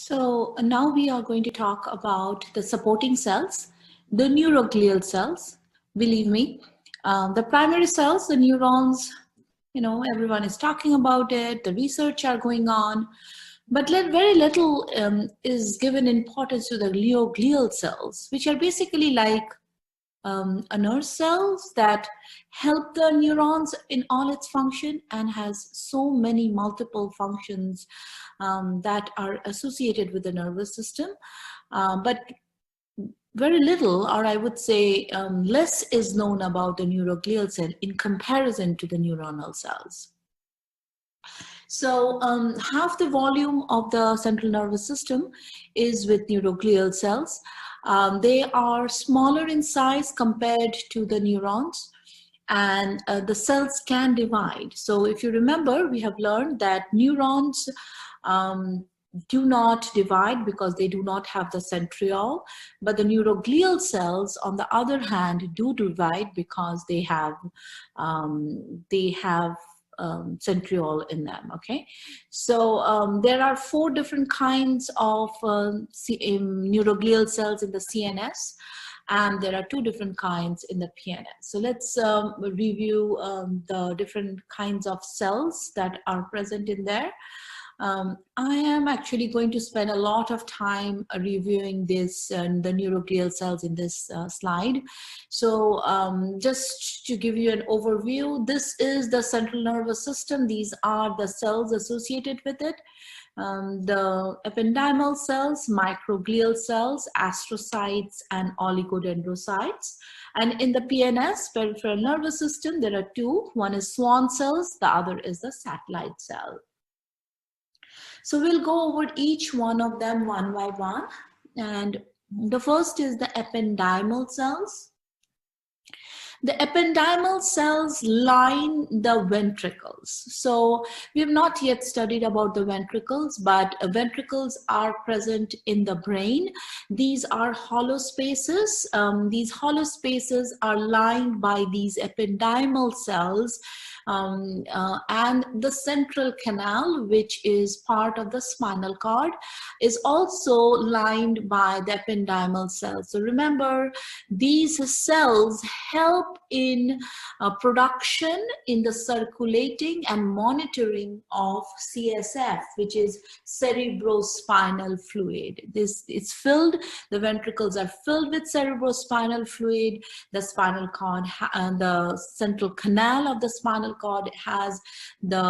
So now we are going to talk about the supporting cells, the neuroglial cells. Believe me, the primary cells, the neurons, everyone is talking about it, the research are going on, but very little is given importance to the neuroglial cells, which are basically like nerve cells that help the neurons in all its function and has so many multiple functions that are associated with the nervous system. But very little, or I would say less, is known about the neuroglial cell in comparison to the neuronal cells. So half the volume of the central nervous system is with neuroglial cells. They are smaller in size compared to the neurons, and the cells can divide. So if you remember, we have learned that neurons do not divide because they do not have the centriole, but the neuroglial cells, on the other hand, do divide because they have centriole in them. Okay, so there are 4 different kinds of neuroglial cells in the CNS, and there are 2 different kinds in the PNS. So let's review the different kinds of cells that are present in there. I am actually going to spend a lot of time reviewing this and the neuroglial cells in this slide. So just to give you an overview, this is the central nervous system. These are the cells associated with it. The ependymal cells, microglial cells, astrocytes, and oligodendrocytes. And in the PNS, peripheral nervous system, there are 2. One is Schwann cells, the other is the satellite cell. So we'll go over each one of them one by one. And the first is the ependymal cells. The ependymal cells line the ventricles. So we have not yet studied about the ventricles, but ventricles are present in the brain. These are hollow spaces. These hollow spaces are lined by these ependymal cells, and the central canal, which is part of the spinal cord, is also lined by the ependymal cells. So remember, these cells help in production in the circulating and monitoring of CSF, which is cerebrospinal fluid. This is filled, the ventricles are filled with cerebrospinal fluid. The spinal cord and the central canal of the spinal cord has the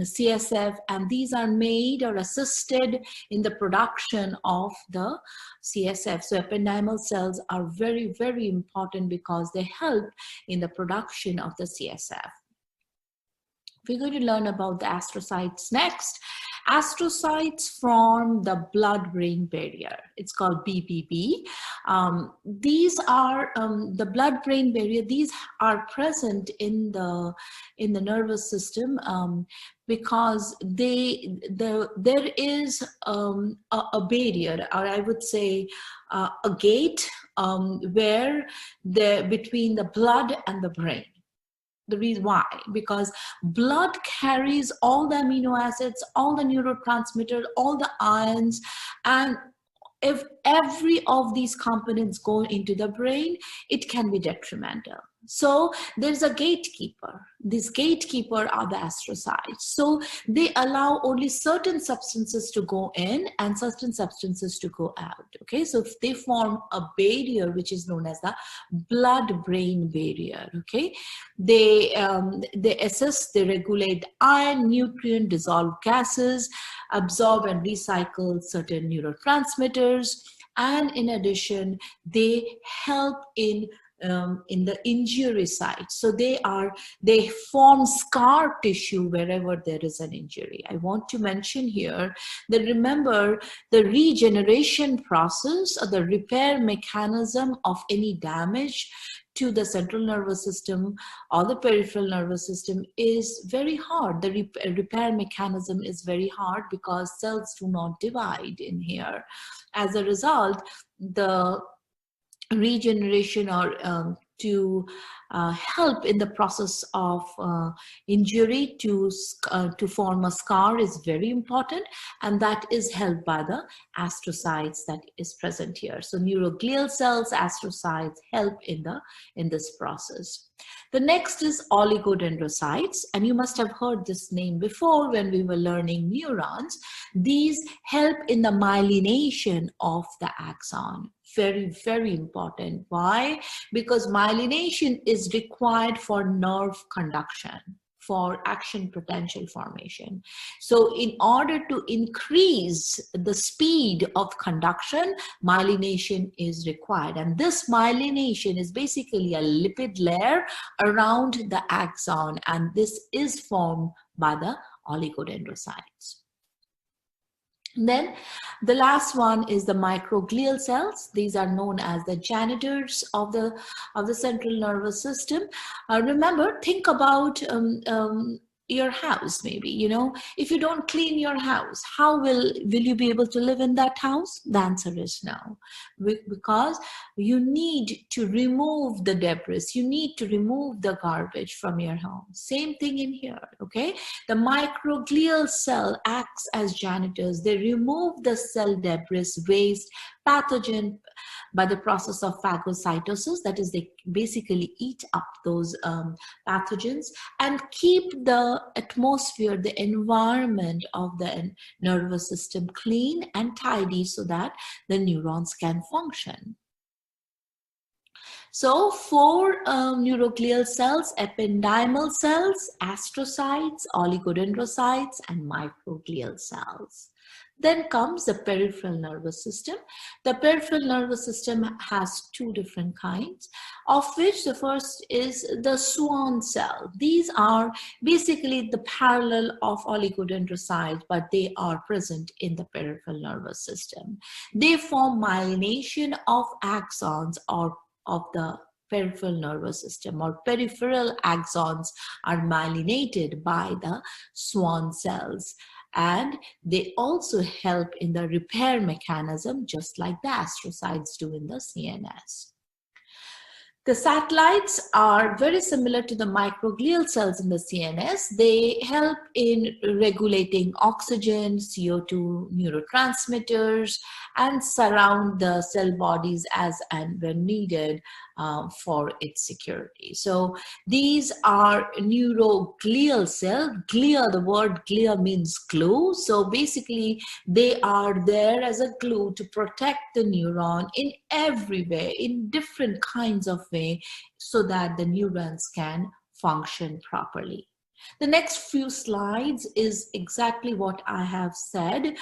CSF, and these are made or assisted in the production of the CSF. So ependymal cells are very, very important because they help in the production of the CSF. We're going to learn about the astrocytes next. Astrocytes form the blood-brain barrier. It's called BBB. These are the blood-brain barrier. These are present in the nervous system because there is a barrier, or I would say a gate where between the blood and the brain. The reason why, because blood carries all the amino acids, all the neurotransmitters, all the ions, and if every of these components go into the brain, it can be detrimental. So there's a gatekeeper. This gatekeeper are the astrocytes. So they allow only certain substances to go in and certain substances to go out. Okay, so they form a barrier which is known as the blood-brain barrier. Okay, they assist, they regulate ion, nutrient, dissolved gases, absorb and recycle certain neurotransmitters, and in addition, they help in the injury site. So they form scar tissue wherever there is an injury. I want to mention here that remember the regeneration process or the repair mechanism of any damage to the central nervous system or the peripheral nervous system is very hard. The repair mechanism is very hard because cells do not divide in here. As a result, the regeneration or to help in the process of injury to form a scar is very important, and that is helped by the astrocytes that is present here. So neuroglial cells, astrocytes help in this process. The next is oligodendrocytes, and you must have heard this name before when we were learning neurons. These help in the myelination of the axon. Very, very important. Why? Because myelination is required for nerve conduction, for action potential formation. So in order to increase the speed of conduction, myelination is required. And this myelination is basically a lipid layer around the axon, and this is formed by the oligodendrocytes. Then the last one is the microglial cells. These are known as the janitors of the central nervous system. Remember, think about your house. Maybe, you know, if you don't clean your house, how will you be able to live in that house? The answer is no, because you need to remove the debris, you need to remove the garbage from your home. Same thing in here. Okay, the microglial cell acts as janitors. They remove the cell debris, waste, pathogen by the process of phagocytosis. That is, they basically eat up those pathogens and keep the atmosphere, the environment of the nervous system clean and tidy so that the neurons can function. So for neuroglial cells, ependymal cells, astrocytes, oligodendrocytes, and microglial cells. Then comes the peripheral nervous system. The peripheral nervous system has two different kinds, of which the first is the Schwann cell. These are basically the parallel of oligodendrocytes, but they are present in the peripheral nervous system. They form myelination of axons or of the peripheral nervous system, or peripheral axons are myelinated by the Schwann cells. And they also help in the repair mechanism, just like the astrocytes do in the CNS. The satellites are very similar to the microglial cells in the CNS. They help in regulating oxygen, CO2 neurotransmitters, and surround the cell bodies as and when needed for its security. So these are neuroglial cells. Glia, the word glia means glue. So basically they are there as a glue to protect the neuron in every way, in different kinds of way, so that the neurons can function properly. The next few slides is exactly what I have said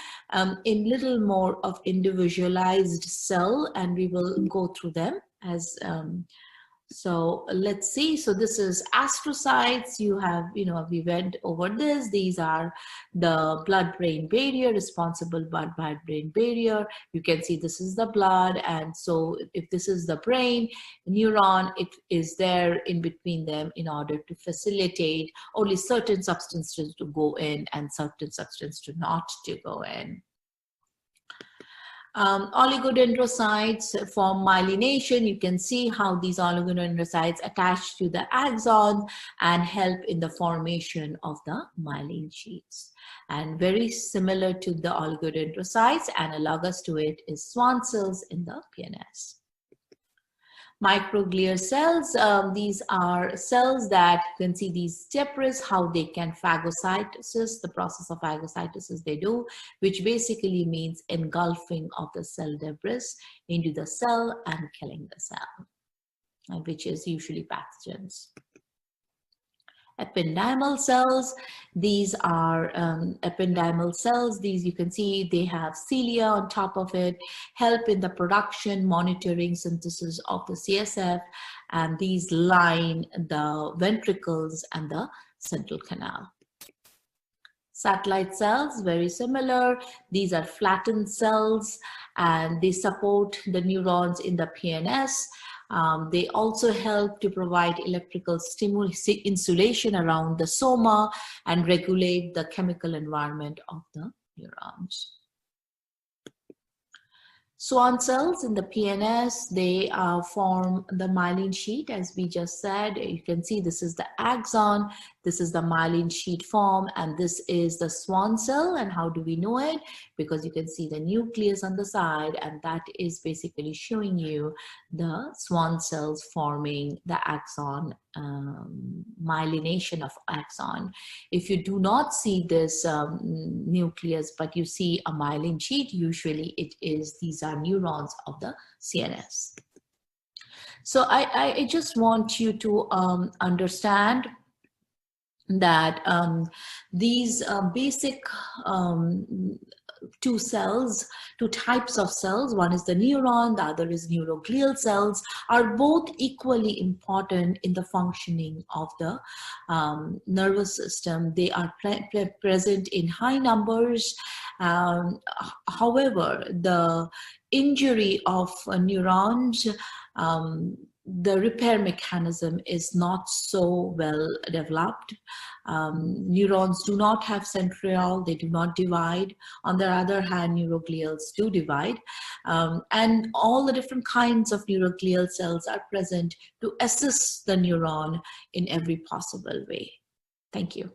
in little more of individualized cell, and we will go through them as so let's see. So this is astrocytes. You have, you know, we went over this. These are the blood-brain barrier, responsible blood-brain barrier. You can see this is the blood, and so if this is the brain neuron, it is there in between them in order to facilitate only certain substances to go in and certain substances to not to go in. Oligodendrocytes form myelination. You can see how these oligodendrocytes attach to the axon and help in the formation of the myelin sheaths. And very similar to the oligodendrocytes, analogous to it is Schwann cells in the PNS. Microglial cells, these are cells that you can see these debris, how they can phagocytosis, the process of phagocytosis they do, which basically means engulfing of the cell debris into the cell and killing the cell, which is usually pathogens. Ependymal cells, these are ependymal cells. These, you can see they have cilia on top of it, help in the production, monitoring, synthesis of the CSF, and these line the ventricles and the central canal. Satellite cells, very similar. These are flattened cells, and they support the neurons in the PNS. They also help to provide electrical insulation around the soma and regulate the chemical environment of the neurons. Swan cells in the PNS, they form the myelin sheet, as we just said. You can see this is the axon, this is the myelin sheet form, and this is the swan cell. And how do we know it? Because you can see the nucleus on the side, and that is basically showing you the swan cells forming the axon, myelination of axon. If you do not see this nucleus, but you see a myelin sheet, usually these are neurons of the CNS. So I just want you to understand that these basic two types of cells, one is the neuron, the other is neuroglial cells, are both equally important in the functioning of the nervous system. They are present in high numbers. However, the injury of neurons, the repair mechanism is not so well developed. Neurons do not have centriole, they do not divide. On the other hand, neuroglials do divide. And all the different kinds of neuroglial cells are present to assist the neuron in every possible way. Thank you.